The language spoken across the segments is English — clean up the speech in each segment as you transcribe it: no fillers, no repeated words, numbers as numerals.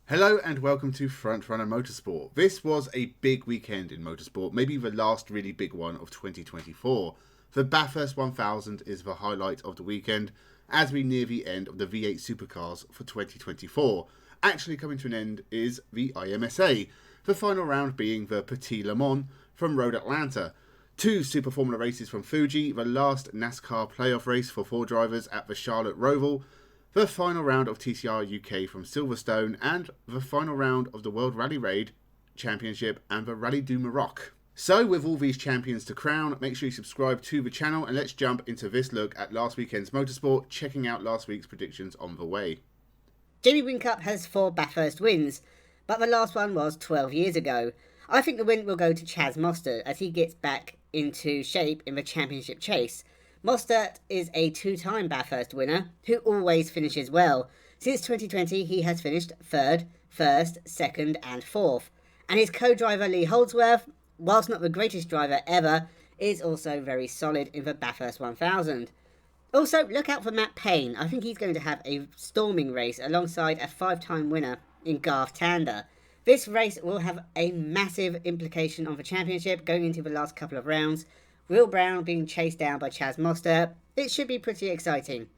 Hello and welcome to Frontrunner Motorsport. This was a big weekend in motorsport, maybe the last really big one of 2024. The Bathurst 1000 is the highlight of the weekend as we near the end of the V8 Supercars for 2024. Actually coming to an end is the IMSA, the final round being the Petit Le Mans from Road Atlanta. Two Super Formula races from Fuji, the last NASCAR playoff race for four drivers at the Charlotte Roval, the final round of TCR UK from Silverstone, and the final round of the World Rally Raid Championship and the Rally du Maroc. So with all these champions to crown, make sure you subscribe to the channel and let's jump into this look at last weekend's motorsport, checking out last week's predictions on the way. Jamie Whincup has 4 Bathurst wins, but the last one was 12 years ago. I think the win will go to Chaz Mostert as he gets back into shape in the championship chase. Mostert is a 2-time Bathurst winner who always finishes well. Since 2020 he has finished 3rd, 1st, 2nd and 4th. And his co-driver Lee Holdsworth, whilst not the greatest driver ever, is also very solid in the Bathurst 1000. Also, look out for Matt Payne. I think he's going to have a storming race alongside a 5-time winner in Garth Tander. This race will have a massive implication on the championship going into the last couple of rounds. Will Brown being chased down by Chaz Mostert. It should be pretty exciting.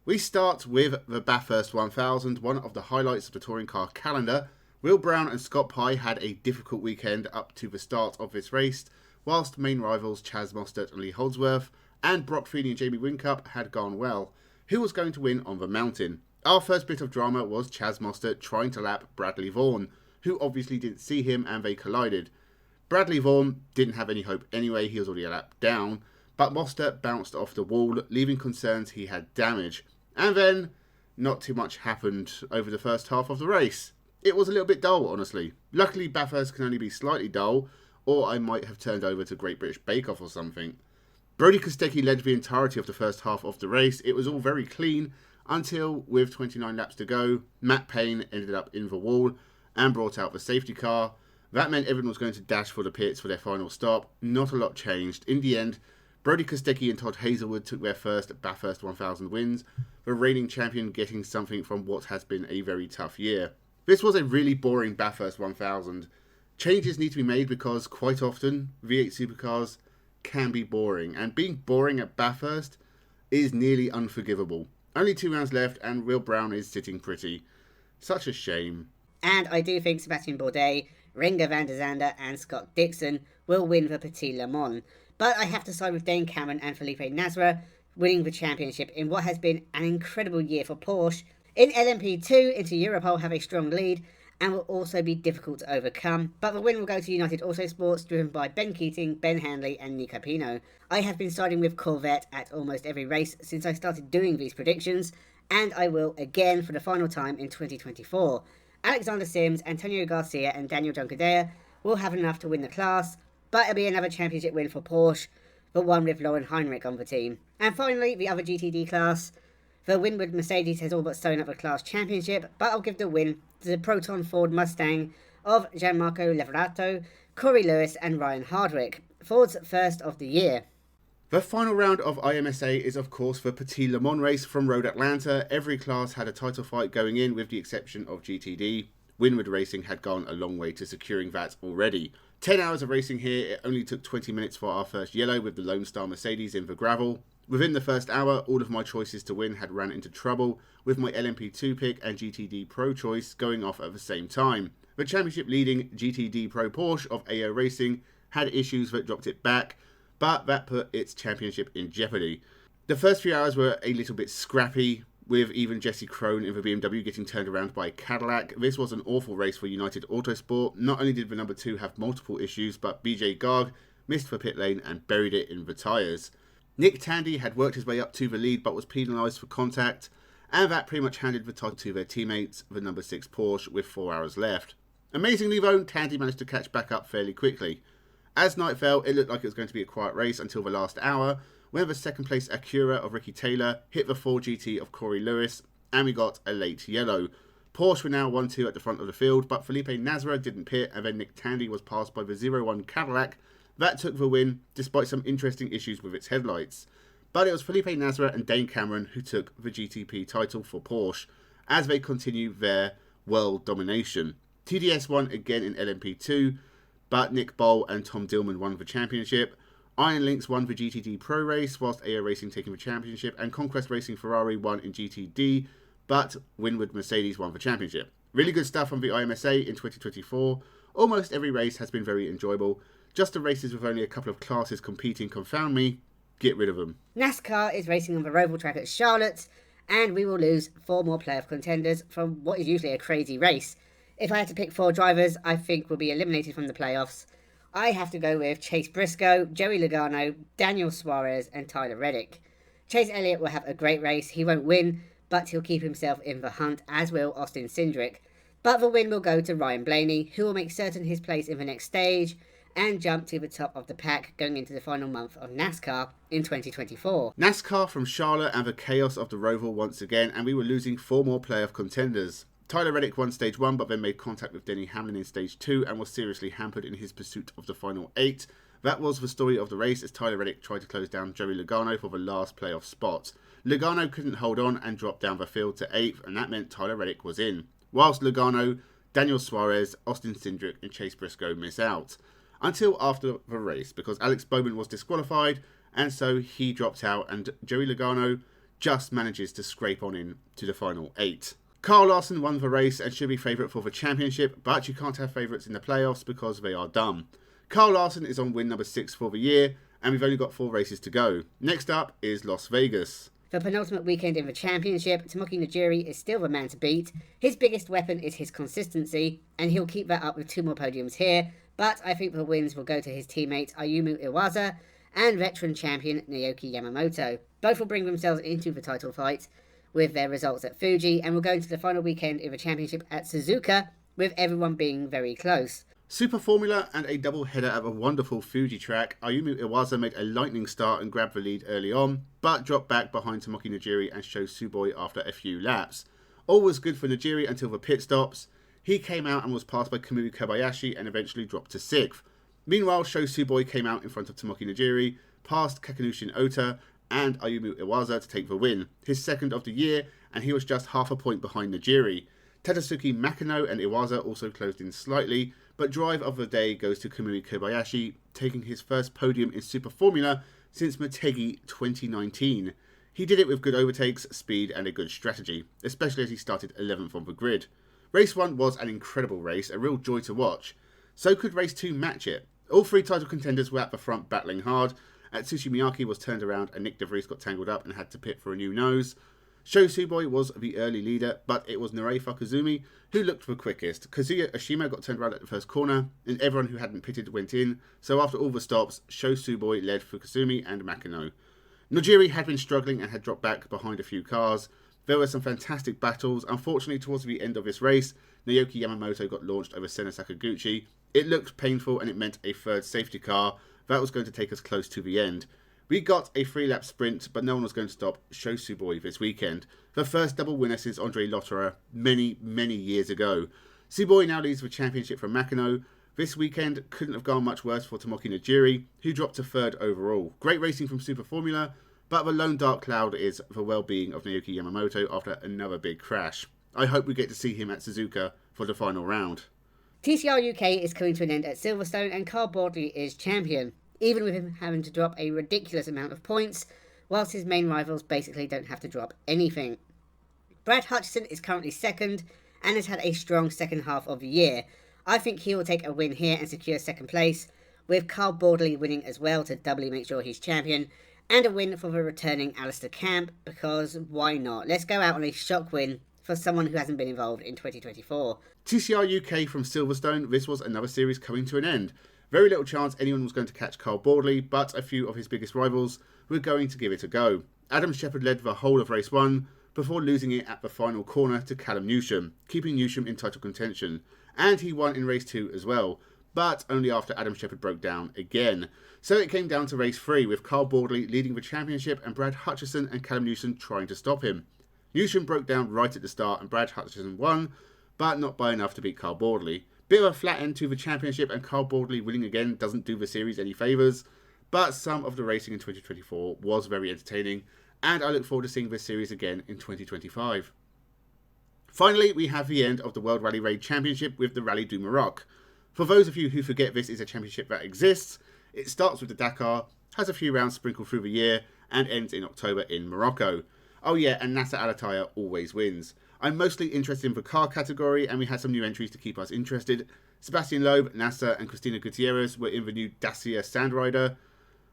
We start with the Bathurst 1000, one of the highlights of the touring car calendar. Will Brown and Scott Pye had a difficult weekend up to the start of this race, whilst main rivals Chaz Mostert and Lee Holdsworth and Brock Feeney and Jamie Whincup had gone well. Who was going to win on the mountain? Our first bit of drama was Chaz Mostert trying to lap Bradley Vaughan, who obviously didn't see him and they collided. Bradley Vaughan didn't have any hope anyway, he was already a lap down, but Mostert bounced off the wall, leaving concerns he had damage. And then, not too much happened over the first half of the race. It was a little bit dull, honestly. Luckily, Bathurst can only be slightly dull, or I might have turned over to Great British Bake Off or something. Brody Kostecki led the entirety of the first half of the race. It was all very clean, until, with 29 laps to go, Matt Payne ended up in the wall and brought out the safety car. That meant everyone was going to dash for the pits for their final stop. Not a lot changed. In the end, Brody Kostecki and Todd Hazelwood took their first Bathurst 1000 wins, the reigning champion getting something from what has been a very tough year. This was a really boring Bathurst 1000. Changes need to be made because quite often V8 supercars can be boring, and being boring at Bathurst is nearly unforgivable. Only 2 rounds left and Will Brown is sitting pretty. Such a shame. And I do think Sebastian Bourdais, Renger van der Zande and Scott Dixon will win the Petit Le Mans. But I have to side with Dane Cameron and Felipe Nasra winning the championship in what has been an incredible year for Porsche. In LMP2, Inter Europol have a strong lead and will also be difficult to overcome. But the win will go to United Autosports, driven by Ben Keating, Ben Hanley and Nico Pino. I have been siding with Corvette at almost every race since I started doing these predictions, and I will again for the final time in 2024. Alexander Sims, Antonio Garcia and Daniel Juncadella will have enough to win the class, but it'll be another championship win for Porsche, the one with Lauren Heinrich on the team. And finally, the other GTD class. The win with Mercedes has all but sewn up the class championship, but I'll give the win to the Proton Ford Mustang of Gianmarco Leverato, Corey Lewis and Ryan Hardwick, Ford's first of the year. The final round of IMSA is of course the Petit Le Mans race from Road Atlanta. Every class had a title fight going in with the exception of GTD. Winward Racing had gone a long way to securing that already. 10 hours of racing here, it only took 20 minutes for our first yellow with the Lone Star Mercedes in the gravel. Within the first hour, all of my choices to win had ran into trouble, with my LMP2 pick and GTD Pro choice going off at the same time. The championship leading GTD Pro Porsche of AO Racing had issues that dropped it back, but that put its championship in jeopardy. The first few hours were a little bit scrappy, with even Jesse Krohn in the BMW getting turned around by Cadillac. This was an awful race for United Autosport. Not only did the number 2 have multiple issues, but BJ Garg missed the pit lane and buried it in the tyres. Nick Tandy had worked his way up to the lead but was penalised for contact, and that pretty much handed the title to their teammates, the number 6 Porsche, with 4 hours left. Amazingly though, Tandy managed to catch back up fairly quickly. As night fell, it looked like it was going to be a quiet race until the last hour, when the second place Acura of Ricky Taylor hit the 4GT of Corey Lewis, and we got a late yellow. Porsche were now 1-2 at the front of the field, but Felipe Nasra didn't pit, and then Nick Tandy was passed by the 0-1 Cadillac. That took the win, despite some interesting issues with its headlights. But it was Felipe Nasra and Dane Cameron who took the GTP title for Porsche, as they continue their world domination. TDS won again in LMP2, but Nick Boll and Tom Dillman won the championship. Iron Lynx won the GTD Pro Race, whilst AO Racing taking the championship, and Conquest Racing Ferrari won in GTD, but Winward Mercedes won the championship. Really good stuff on the IMSA in 2024. Almost every race has been very enjoyable. Just the races with only a couple of classes competing confound me. Get rid of them. NASCAR is racing on the Roval track at Charlotte, and we will lose 4 more playoff contenders from what is usually a crazy race. If I had to pick 4 drivers I think will be eliminated from the playoffs, I have to go with Chase Briscoe, Joey Logano, Daniel Suarez and Tyler Reddick. Chase Elliott will have a great race. He won't win, but he'll keep himself in the hunt, as will Austin Cindric. But the win will go to Ryan Blaney, who will make certain his place in the next stage and jump to the top of the pack going into the final month of NASCAR in 2024. NASCAR from Charlotte and the chaos of the Roval once again, and we were losing 4 more playoff contenders. Tyler Reddick won stage 1 but then made contact with Denny Hamlin in stage 2 and was seriously hampered in his pursuit of the final 8. That was the story of the race as Tyler Reddick tried to close down Joey Logano for the last playoff spot. Logano couldn't hold on and dropped down the field to 8th, and that meant Tyler Reddick was in. Whilst Logano, Daniel Suarez, Austin Cindric and Chase Briscoe miss out. Until after the race, because Alex Bowman was disqualified, and so he dropped out, and Joey Logano just manages to scrape on in to the final 8. Carl Larson won the race and should be favourite for the championship, but you can't have favourites in the playoffs because they are dumb. Carl Larson is on win number 6 for the year, and we've only got 4 races to go. Next up is Las Vegas. The penultimate weekend in the championship, Tomoki Najiri is still the man to beat. His biggest weapon is his consistency, and he'll keep that up with 2 more podiums here, but I think the wins will go to his teammates Ayumu Iwasa and veteran champion Naoki Yamamoto. Both will bring themselves into the title fight with their results at Fuji, and will go into the final weekend in the championship at Suzuka, with everyone being very close. Super Formula and a double header at a wonderful Fuji track. Ayumu Iwasa made a lightning start and grabbed the lead early on, but dropped back behind Tomoki Najiri and Sho Suboi after a few laps. All was good for Najiri until the pit stops. He came out and was passed by Kamui Kobayashi and eventually dropped to 6th. Meanwhile, Sho Suboi came out in front of Tomoki Najiri, passed Kakanushin Ota and Ayumu Iwasa to take the win, his 2nd of the year, and he was just half a point behind Najiri. Tadasuki Makino and Iwasa also closed in slightly, but drive of the day goes to Kamui Kobayashi, taking his first podium in Super Formula since Motegi 2019. He did it with good overtakes, speed and a good strategy, especially as he started 11th on the grid. Race 1 was an incredible race, a real joy to watch. So could Race 2 match it? All 3 title contenders were at the front battling hard. Atsushi Miyake was turned around and Nick DeVries got tangled up and had to pit for a new nose. Sho Suboi was the early leader, but it was Narei Fakazumi who looked the quickest. Kazuya Oshima got turned around at the first corner, and everyone who hadn't pitted went in, so after all the stops, Sho Suboi led Fakazumi and Makino. Najiri had been struggling and had dropped back behind a few cars. There were some fantastic battles. Unfortunately, towards the end of this race, Naoki Yamamoto got launched over Senna Sakaguchi. It looked painful and it meant a 3rd safety car. That was going to take us close to the end. We got a 3-lap sprint, but no one was going to stop Sho Suboi this weekend. The first double winner since Andre Lotterer many years ago. Suboi now leads the championship from Makino. This weekend couldn't have gone much worse for Tomoki Najiri, who dropped to 3rd overall. Great racing from Super Formula, but the lone dark cloud is the well-being of Naoki Yamamoto after another big crash. I hope we get to see him at Suzuka for the final round. TCR UK is coming to an end at Silverstone, and Carl Bordley is champion, even with him having to drop a ridiculous amount of points, whilst his main rivals basically don't have to drop anything. Brad Hutchison is currently 2nd, and has had a strong second half of the year. I think he will take a win here and secure 2nd place, with Carl Bordley winning as well to doubly make sure he's champion, and a win for the returning Alistair Camp, because why not? Let's go out on a shock win for someone who hasn't been involved in 2024. TCR UK from Silverstone, this was another series coming to an end. Very little chance anyone was going to catch Carl Bordley, but a few of his biggest rivals were going to give it a go. Adam Shepherd led the whole of race 1, before losing it at the final corner to Callum Newsham, keeping Newsham in title contention. And he won in race 2 as well, but only after Adam Shepherd broke down again. So it came down to race 3, with Carl Bordley leading the championship and Brad Hutchison and Callum Newsham trying to stop him. Newsham broke down right at the start and Brad Hutchison won, but not by enough to beat Carl Bordley. Bit of a flat end to the championship, and Carl Bordley winning again doesn't do the series any favours, but some of the racing in 2024 was very entertaining, and I look forward to seeing this series again in 2025. Finally, we have the end of the World Rally Raid Championship with the Rally du Maroc. For those of you who forget this is a championship that exists, it starts with the Dakar, has a few rounds sprinkled through the year, and ends in October in Morocco. Oh yeah, and Nasser Al-Attiyah always wins. I'm mostly interested in the car category, and we had some new entries to keep us interested. Sebastian Loeb, Nasser, and Cristina Gutierrez were in the new Dacia Sandrider,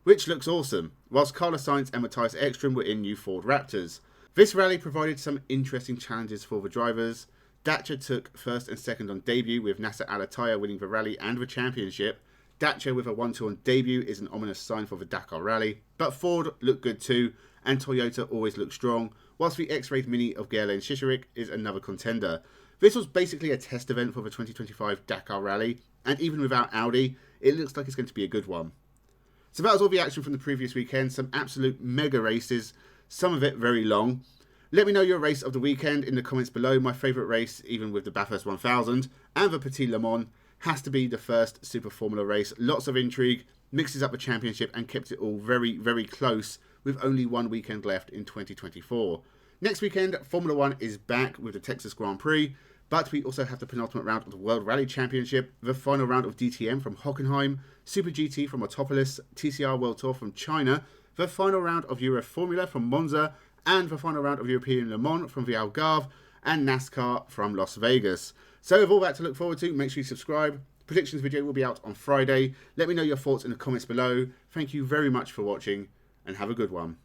which looks awesome, whilst Carlos Sainz and Matthias Ekstrom were in new Ford Raptors. This rally provided some interesting challenges for the drivers. Dacia took first and second on debut, with Nasser Al-Attiyah winning the rally and the championship. Dacia with a 1-2 on debut is an ominous sign for the Dakar rally, but Ford looked good too, and Toyota always looked strong, whilst the X-Rated Mini of Gerlen Schischerik is another contender. This was basically a test event for the 2025 Dakar rally, and even without Audi, it looks like it's going to be a good one. So that was all the action from the previous weekend, some absolute mega races, some of it very long. Let me know your race of the weekend in the comments below. My favourite race, even with the Bathurst 1000 and the Petit Le Mans, has to be the first Super Formula race. Lots of intrigue, mixes up the championship and kept it all very, very close with only one weekend left in 2024. Next weekend, Formula 1 is back with the Texas Grand Prix, but we also have the penultimate round of the World Rally Championship, the final round of DTM from Hockenheim, Super GT from Autopolis, TCR World Tour from China, the final round of Euro Formula from Monza, and the final round of European Le Mans from the Algarve, and NASCAR from Las Vegas. So with all that to look forward to, make sure you subscribe. Predictions video will be out on Friday. Let me know your thoughts in the comments below. Thank you very much for watching, and have a good one.